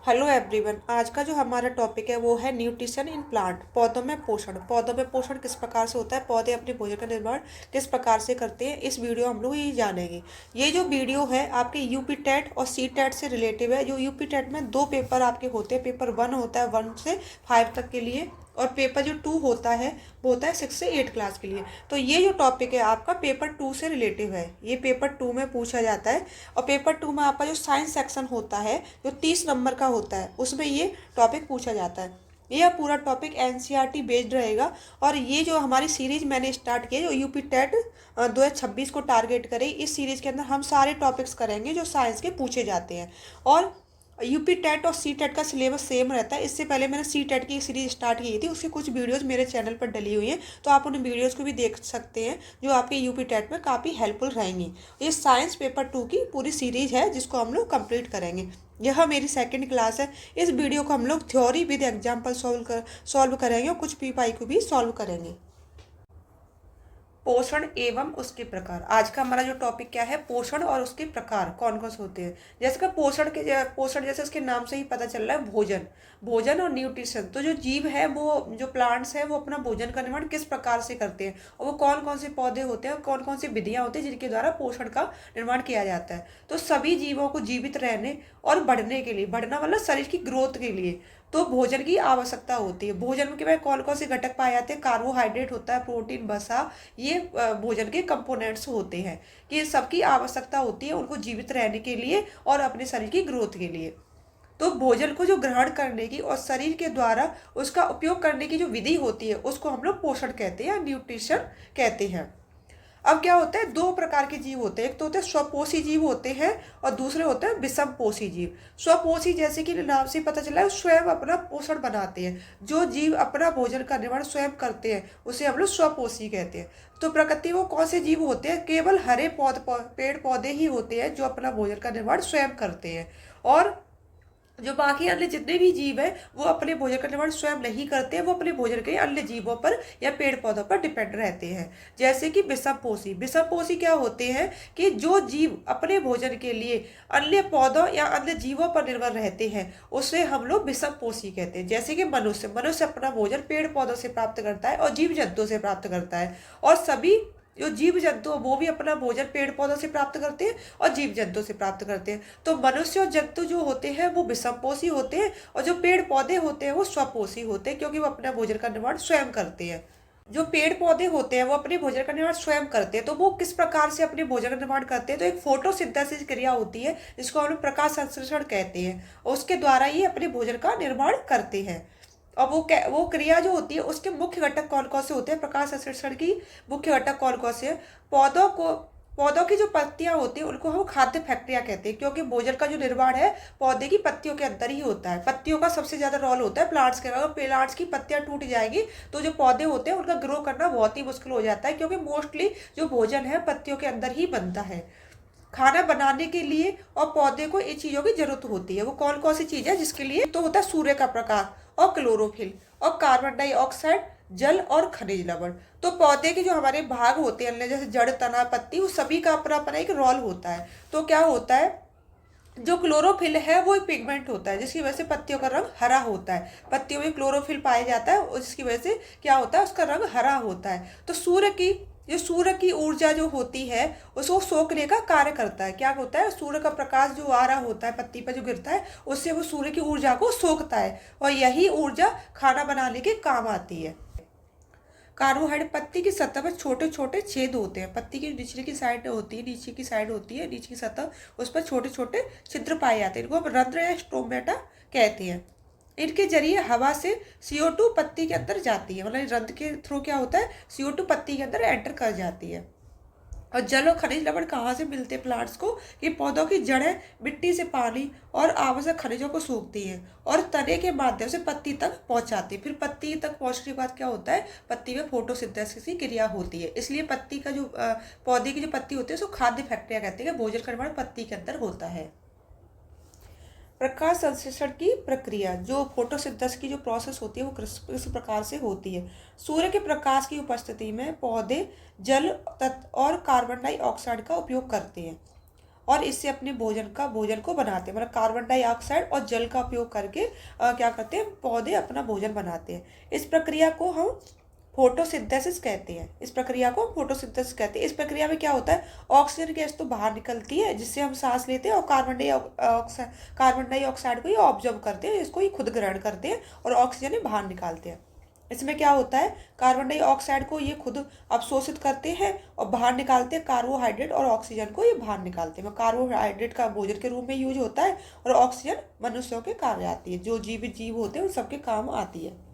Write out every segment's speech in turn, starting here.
Hello everyone. आज का जो हमारा टॉपिक है वो है न्यूट्रिशन इन प्लांट। पौधों में पोषण। पौधों में पोषण किस प्रकार से होता है, पौधे अपने भोजन का निर्माण किस प्रकार से करते हैं, इस वीडियो हम लोग ये जानेंगे। ये जो वीडियो है आपके यूपी टेट और सी टेट से रिलेटिव है। जो यूपी टेट में 2 पेपर आपके होते हैं। पेपर 1 होता है 1 से 5 तक के लिए, और पेपर जो 2 होता है वो होता है 6 से 8 क्लास के लिए। तो ये जो टॉपिक है आपका पेपर 2 से रिलेटिव है, ये पेपर 2 में पूछा जाता है। और पेपर 2 में आपका जो साइंस सेक्शन होता है जो 30 नंबर का होता है उसमें ये टॉपिक पूछा जाता है। यह पूरा टॉपिक एनसीईआरटी बेस्ड रहेगा। और ये जो हमारी सीरीज मैंने स्टार्ट की है जो यूपी टेट 2026 को टारगेट करे, इस सीरीज के अंदर हम सारे टॉपिक्स करेंगे जो साइंस के पूछे जाते हैं। और यूपी टेट और सी टेट का सिलेबस सेम रहता है। इससे पहले मैंने सी टेट की सीरीज स्टार्ट की थी, उसकी कुछ वीडियोस मेरे चैनल पर डली हुई हैं, तो आप उन वीडियोस को भी देख सकते हैं जो आपके यूपी टेट में काफ़ी हेल्पफुल रहेंगी। ये साइंस पेपर 2 की पूरी सीरीज है जिसको हम लोग कंप्लीट करेंगे। यह मेरी सेकंड क्लास है। इस वीडियो को हम लोग थ्योरी विद एग्जाम्पल सॉल्व करेंगे और कुछ पीपाई को भी सॉल्व करेंगे। पोषण एवं उसके प्रकार। आज का हमारा जो टॉपिक क्या है, पोषण और उसके प्रकार कौन कौन से होते हैं। जैसे कि पोषण जैसे उसके नाम से ही पता चल रहा है, भोजन। भोजन और न्यूट्रिशन। तो जो जीव है वो जो प्लांट्स है वो अपना भोजन का निर्माण किस प्रकार से करते हैं, और वो कौन कौन से पौधे होते हैं और कौन कौन सी विधियां होती हैं जिनके द्वारा पोषण का निर्माण किया जाता है। तो सभी जीवों को जीवित रहने और बढ़ने के लिए, बढ़ना मतलब शरीर की ग्रोथ के लिए, तो भोजन की आवश्यकता होती है। भोजन में कौन कौन से घटक पाए जाते हैं, कार्बोहाइड्रेट होता है, प्रोटीन, वसा, ये भोजन के कंपोनेंट्स होते हैं कि सबकी आवश्यकता होती है उनको जीवित रहने के लिए और अपने शरीर की ग्रोथ के लिए। तो भोजन को जो ग्रहण करने की और शरीर के द्वारा उसका उपयोग करने की जो विधि होती है उसको हम लोग पोषण कहते हैं या न्यूट्रिशन कहते हैं। अब क्या होता है, 2 प्रकार के जीव होते हैं। एक तो होते हैं स्वपोषी जीव होते हैं और दूसरे होते हैं विषमपोषी जीव। स्वपोषी जैसे कि नाम से पता चला है स्वयं अपना पोषण बनाते हैं। जो जीव अपना भोजन का निर्माण स्वयं करते हैं उसे हम लोग स्वपोषी कहते हैं। तो प्रकृति वो कौन से जीव होते हैं, केवल हरे पेड़ पौधे ही होते हैं जो अपना भोजन का निर्माण स्वयं करते हैं। और जो बाकी अन्य जितने भी जीव हैं वो अपने भोजन का निर्माण स्वयं नहीं करते हैं, वो अपने भोजन के लिए अन्य जीवों पर या पेड़ पौधों पर डिपेंड रहते हैं। जैसे कि विषमपोषी। विषमपोषी क्या होते हैं कि जो जीव अपने भोजन के लिए अन्य पौधों या अन्य जीवों पर निर्भर रहते हैं उसे हम लोग विषमपोषी कहते हैं। जैसे कि मनुष्य मनुष्य अपना भोजन पेड़ पौधों से प्राप्त करता है और जीव जंतुओं से प्राप्त करता है। और सभी जो जीव जंतु वो भी अपना भोजन पेड़ पौधों से प्राप्त करते हैं और जीव जंतु से प्राप्त करते हैं। तो मनुष्य और जंतु जो होते हैं वो विषमपोषी होते हैं और जो पेड़ पौधे होते हैं वो स्वपोषी होते हैं, क्योंकि वो अपना भोजन का निर्माण स्वयं करते हैं। जो पेड़ पौधे होते हैं वो अपने भोजन का निर्माण स्वयं करते हैं। तो वो किस प्रकार से अपने भोजन का निर्माण करते हैं, तो एक फोटोसिंथेसिस क्रिया होती है जिसको हम लोग प्रकाश संश्लेषण कहते हैं, और उसके द्वारा ही अपने भोजन का निर्माण करते हैं। और वो क्रिया जो होती है उसके मुख्य घटक कौन कौन से होते हैं, प्रकाश संश्लेषण की मुख्य घटक कौन कौन से हैं। पौधों की जो पत्तियां होती हैं उनको हम खाद्य फैक्ट्रिया कहते हैं, क्योंकि भोजन का जो निर्माण है पौधे की पत्तियों के अंदर ही होता है। पत्तियों का सबसे ज्यादा रोल होता है प्लांट्स के। अगर प्लांट्स की पत्तियां टूट जाएंगी तो जो पौधे होते हैं उनका ग्रो करना बहुत ही मुश्किल हो जाता है, क्योंकि मोस्टली जो भोजन है पत्तियों के अंदर ही बनता है। खाना बनाने के लिए और पौधे को इन चीजों की जरूरत होती है। वो कौन कौन सी चीज है जिसके लिए, तो होता है सूर्य का प्रकाश और क्लोरोफिल और कार्बन डाइऑक्साइड, जल और खनिज लवण। तो पौधे के जो हमारे भाग होते हैं जैसे जड़, तना, पत्ती, उस सभी का अपना अपना एक रोल होता है। तो क्या होता है, जो क्लोरोफिल है वो एक पिगमेंट होता है जिसकी वजह से पत्तियों का रंग हरा होता है। पत्तियों में क्लोरोफिल पाया जाता है और जिसकी वजह से क्या होता है, उसका रंग हरा होता है। तो सूर्य की ऊर्जा जो होती है उसको सोखने का कार्य करता है। क्या होता है, सूर्य का प्रकाश जो आ रहा होता है पत्ती पर जो गिरता है उससे वो सूर्य की ऊर्जा को सोखता है, और यही ऊर्जा खाना बनाने के काम आती है। कार्बोहाइड्रेट, पत्ती की सतह पर छोटे छोटे छेद होते हैं। पत्ती की निचली की साइड होती है, नीचे की साइड होती है, नीचे की सतह, उस पर छोटे छोटे छिद्र पाए जाते हैं। इनको हम रंध्र या स्टोमेटा कहते हैं। इनके जरिए हवा से CO2 पत्ती के अंदर जाती है, मतलब रंध्र के थ्रू क्या होता है, CO2 पत्ती के अंदर एंटर कर जाती है। और जल और खनिज लवण कहाँ से मिलते हैं प्लांट्स को, कि पौधों की जड़ें मिट्टी से पानी और आवश्यक खनिजों को सोखती हैं और तने के माध्यम से पत्ती तक पहुंचाती है। फिर पत्ती तक पहुंचने के बाद क्या होता है, पत्ती में फोटोसिंथेसिस की क्रिया होती है। इसलिए पत्ती का जो पौधे की जो पत्ती होती है उसको खाद्य फैक्ट्रिया कहते हैं। भोजन का निर्माण पत्ती के अंदर होता है। प्रकाश संश्लेषण की प्रक्रिया, जो फोटोसिंथेसिस की जो प्रोसेस होती है वो किस प्रकार से होती है। सूर्य के प्रकाश की उपस्थिति में पौधे जल तत्व और कार्बन डाइऑक्साइड का उपयोग करते हैं और इससे अपने भोजन को बनाते हैं। मतलब कार्बन डाइऑक्साइड और जल का उपयोग करके क्या करते हैं, पौधे अपना भोजन बनाते हैं। इस प्रक्रिया को हम फोटोसिंथेसिस कहते हैं। इस प्रक्रिया को फोटोसिंथेसिस कहते हैं। इस प्रक्रिया में क्या होता है, ऑक्सीजन गैस तो बाहर निकलती है जिससे हम सांस लेते हैं, और कार्बन डाइऑक्साइड को ये ऑब्जर्व करते हैं, इसको ये खुद ग्रहण करते हैं और ऑक्सीजन ये बाहर निकालते हैं। इसमें क्या होता है, कार्बन डाइऑक्साइड को ये खुद अवशोषित करते हैं और बाहर निकालते हैं, कार्बोहाइड्रेट और ऑक्सीजन को ये बाहर निकालते हैं। कार्बोहाइड्रेट का भोजन के रूप में यूज होता है और ऑक्सीजन मनुष्यों के कार्य आती है, जो जीवित जीव होते हैं उन सबके काम आती है।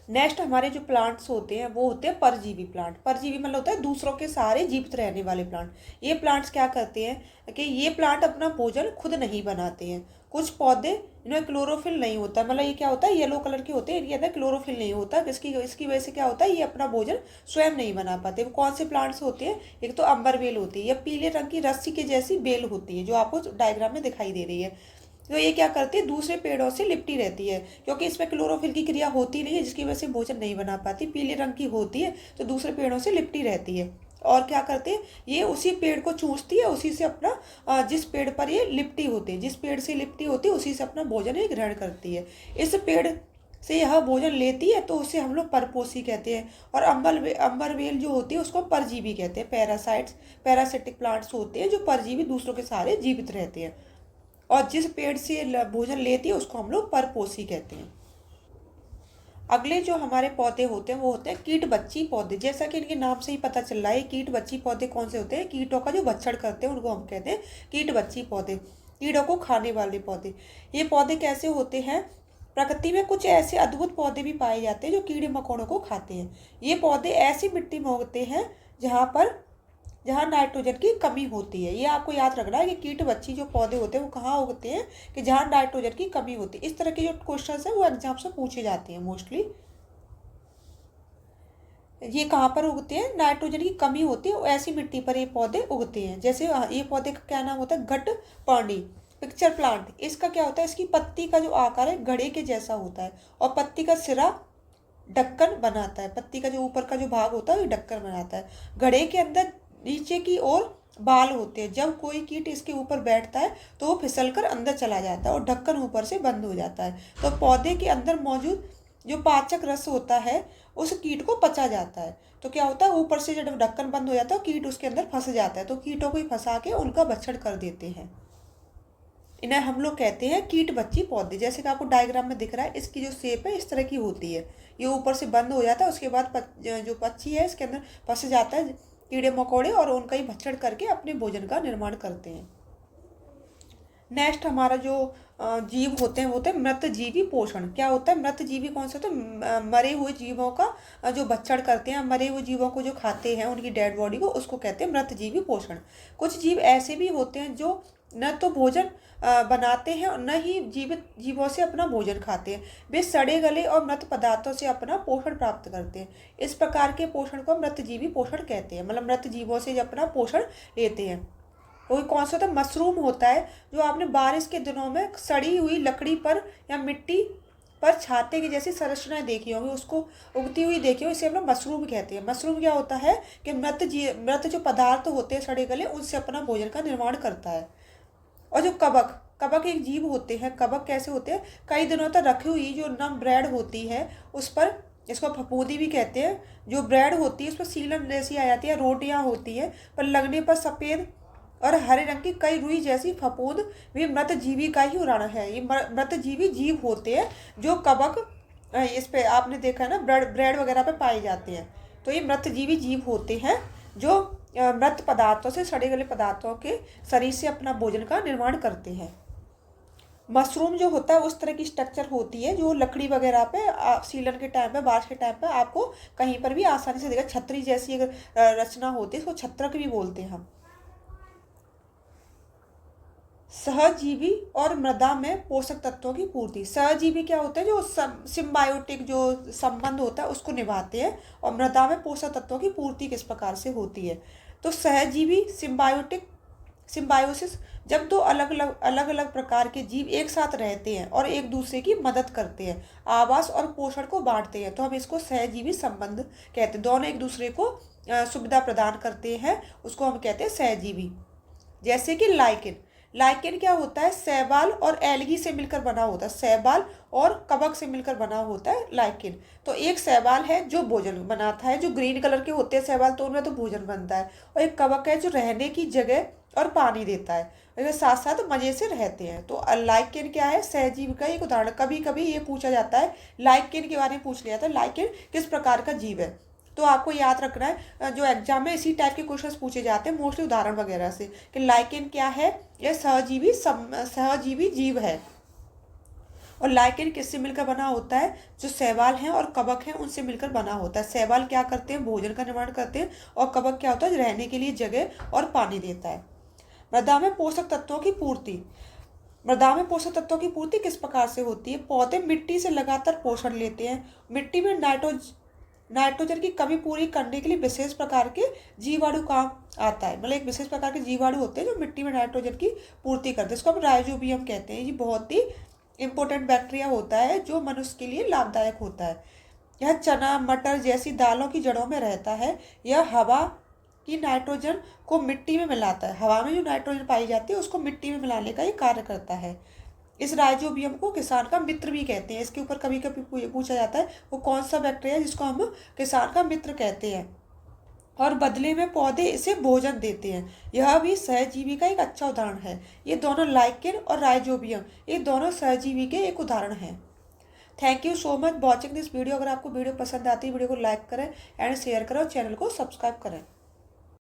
नेक्स्ट हमारे जो प्लांट्स होते हैं वो होते हैं परजीवी प्लांट। परजीवी मतलब होता है दूसरों के सहारे जीवित रहने वाले प्लांट। ये प्लांट्स क्या करते हैं कि ये प्लांट अपना भोजन खुद नहीं बनाते हैं। कुछ पौधे इनमें क्लोरोफिल नहीं होता, मतलब ये क्या होता है, येलो कलर के होते हैं, इनके अंदर क्लोरोफिल नहीं होता। इसकी वजह से क्या होता है, ये अपना भोजन स्वयं नहीं बना पाते। वो कौन से प्लांट्स होते हैं, एक तो अंबर बेल होती है, या पीले रंग की रस्सी के जैसी बेल होती है जो आपको डायग्राम में दिखाई दे रही है। तो ये क्या करती है, दूसरे पेड़ों से लिपटी रहती है, क्योंकि इसमें क्लोरोफिल की क्रिया होती नहीं है, जिसकी वजह से भोजन नहीं बना पाती। पीले रंग की होती है तो दूसरे पेड़ों से लिपटी रहती है। और क्या करते हैं, ये उसी पेड़ को चूसती है, उसी से अपना जिस पेड़ पर ये लिपटी होती है, जिस पेड़ से लिपटी होती है उसी से अपना भोजन ये ग्रहण करती है। इस पेड़ से यह भोजन लेती है तो उसे हम लोग परपोषी कहते हैं। और अंबर वेल जो होती है उसको हम परजीवी कहते हैं। पैरासिटिक प्लांट्स होते हैं जो परजीवी दूसरों के सहारे जीवित रहते हैं। और जिस पेड़ से भोजन लेती है उसको हम लोग परपोषी कहते हैं। अगले जो हमारे पौधे होते हैं वो होते हैं कीट बच्ची पौधे। जैसा कि इनके नाम से ही पता चल रहा है, कीट बच्ची पौधे कौन से होते हैं, कीटों का जो भक्षण करते हैं उनको हम कहते हैं कीट बच्ची पौधे, कीड़ों को खाने वाले पौधे। ये पौधे कैसे होते हैं, प्रकृति में कुछ ऐसे अद्भुत पौधे भी पाए जाते हैं जो कीड़े मकोड़ों को खाते हैं। ये पौधे ऐसी मिट्टी में उगते हैं जहाँ नाइट्रोजन की कमी होती है। ये आपको याद रखना है कि कीट बच्ची जो पौधे होते हैं वो कहाँ उगते हैं, कि जहाँ नाइट्रोजन की कमी होती है। इस तरह के जो क्वेश्चन है वो एग्जाम से पूछे जाते हैं मोस्टली। ये कहाँ पर उगते हैं, नाइट्रोजन की कमी होती है ऐसी मिट्टी पर ये पौधे उगते हैं। जैसे ये पौधे का क्या नाम होता है, घट पानी पिक्चर प्लांट। इसका क्या होता है, इसकी पत्ती का जो आकार है घड़े के जैसा होता है और पत्ती का सिरा ढक्कन बनाता है। पत्ती का जो ऊपर का जो भाग होता है वो ढक्कन बनाता है। घड़े के अंदर नीचे की ओर बाल होते हैं। जब कोई कीट इसके ऊपर बैठता है तो वो फिसलकर अंदर चला जाता है और ढक्कन ऊपर से बंद हो जाता है। तो पौधे के अंदर मौजूद जो पाचक रस होता है उस कीट को पचा जाता है। तो क्या होता है, ऊपर से जब ढक्कन बंद हो जाता है कीट उसके अंदर फंस जाता है, तो कीटों को ही फंसा के उनका भक्षण कर देते हैं। इन्हें हम लोग कहते हैं कीट बच्ची पौधे। जैसे कि आपको डायग्राम में दिख रहा है, इसकी जो शेप है इस तरह की होती है। ये ऊपर से बंद हो जाता है, उसके बाद जो पक्षी है इसके अंदर फंस जाता है कीड़े मकोड़े और उनका ही भक्षण करके अपने भोजन का निर्माण करते हैं। नेक्स्ट हमारा जो जीव होते हैं वो होते हैं मृतजीवी पोषण। क्या होता है, मृतजीवी कौन से होते हैं, मरे हुए जीवों का जो भक्षण करते हैं, मरे हुए जीवों को जो खाते हैं उनकी डेड बॉडी को, उसको कहते हैं मृतजीवी पोषण। कुछ जीव ऐसे भी होते हैं जो न तो भोजन बनाते हैं और न ही जीवित जीवों से अपना भोजन खाते हैं। वे सड़े गले और मृत पदार्थों से अपना पोषण प्राप्त करते हैं। इस प्रकार के पोषण को मृतजीवी पोषण कहते हैं। मतलब मृत जीवों से अपना पोषण लेते हैं। कोई कौन सा होता है, मशरूम होता है, जो आपने बारिश के दिनों में सड़ी हुई लकड़ी पर या मिट्टी पर छाते की जैसी संरचनाएं देखी होंगी, उसको उगती हुई देखी हो, इसे हम लोग मशरूम कहते हैं। मशरूम क्या होता है कि मृत जो पदार्थ होते हैं सड़े गले, उनसे अपना भोजन का निर्माण करता है। और जो कवक एक जीव होते हैं। कवक कैसे होते हैं, कई दिनों तक रखी हुई जो नम ब्रेड होती है उस पर, इसको फफूंदी भी कहते हैं, जो ब्रेड होती है उस पर सीलन जैसी आ जाती है, रोटियां होती है, पर लगने पर सफ़ेद और हरे रंग की कई रुई जैसी फफूंद भी मृतजीवी का ही उदाहरण है। ये मृतजीवी जीव होते हैं जो कवक इस पे आपने देखा है ना, ब्रेड वगैरह पे पाए जाते हैं। तो ये मृतजीवी जीव होते हैं जो मृत पदार्थों से, सड़े गले पदार्थों के शरीर से अपना भोजन का निर्माण करते हैं। मशरूम जो होता है उस तरह की स्ट्रक्चर होती है जो लकड़ी वगैरह पे सीलन के टाइम पे, बारिश के टाइम पे आपको कहीं पर भी आसानी से देखा, छतरी जैसी अगर रचना होती है, इसको छत्रक भी बोलते हैं हम। सहजीवी और मृदा में पोषक तत्वों की पूर्ति। सहजीवी क्या होता है, जो सिम्बायोटिक जो संबंध होता है उसको निभाते हैं। और मृदा में पोषक तत्वों की पूर्ति किस प्रकार से होती है, तो सहजीवी सिम्बायोसिस, जब दो अलग अलग प्रकार के जीव एक साथ रहते हैं और एक दूसरे की मदद करते हैं, आवास और पोषण को बांटते हैं, तो हम इसको सहजीवी संबंध कहते हैं। दोनों एक दूसरे को सुविधा प्रदान करते हैं, उसको हम कहते हैं सहजीवी। जैसे कि लाइकेन। लाइकेन क्या होता है, शैवाल और एल्गी से मिलकर बना होता है, शैवाल और कवक से मिलकर बना होता है लाइकेन। तो एक शैवाल है जो भोजन बनाता है, जो ग्रीन कलर के होते हैं शैवाल, तो उनमें तो भोजन बनता है। और एक कवक है जो रहने की जगह और पानी देता है, और साथ साथ मजे से रहते हैं। तो लाइकेन क्या है, सहजीव का एक उदाहरण। कभी कभी ये पूछा जाता है, लाइकेन के बारे में पूछ लिया था, लाइकेन किस प्रकार का जीव है। तो आपको याद रखना है, जो एग्जाम में इसी टाइप के क्वेश्चंस पूछे जाते हैं मोस्टली उदाहरण वगैरह से, कि लाइकेन क्या है, यह सहजीवी जीव है। और लाइकेन किससे मिलकर बना होता है, जो शैवाल हैं और कवक हैं उनसे मिलकर बना होता है। शैवाल क्या करते हैं, भोजन का निर्माण करते हैं, और कवक क्या होता है, रहने के लिए जगह और पानी देता है। मृदा में पोषक तत्वों की पूर्ति। मृदा में पोषक तत्वों की पूर्ति किस प्रकार से होती है, पौधे मिट्टी से लगातार पोषण लेते हैं। मिट्टी में नाइट्रोजन की कमी पूरी करने के लिए विशेष प्रकार के जीवाणु काम आता है। मतलब एक विशेष प्रकार के जीवाणु होते हैं जो मिट्टी में नाइट्रोजन की पूर्ति करते हैं, इसको हम राइजोबियम कहते हैं। ये बहुत ही इंपॉर्टेंट बैक्टीरिया होता है जो मनुष्य के लिए लाभदायक होता है। यह चना मटर जैसी दालों की जड़ों में रहता है। यह हवा की नाइट्रोजन को मिट्टी में मिलाता है, हवा में जो नाइट्रोजन पाई जाती है उसको मिट्टी में मिलाने का ये कार्य करता है। इस राइजोबियम को किसान का मित्र भी कहते हैं। इसके ऊपर कभी कभी पूछा जाता है वो कौन सा बैक्टीरिया है जिसको हम किसान का मित्र कहते हैं, और बदले में पौधे इसे भोजन देते हैं। यह भी सहजीवी का एक अच्छा उदाहरण है। ये दोनों लाइकेन और राइजोबियम, ये दोनों सहजीवी के एक उदाहरण हैं। Thank you so much watching this video. अगर आपको वीडियो पसंद आती है वीडियो को लाइक करें एंड शेयर करें और चैनल को सब्सक्राइब करें।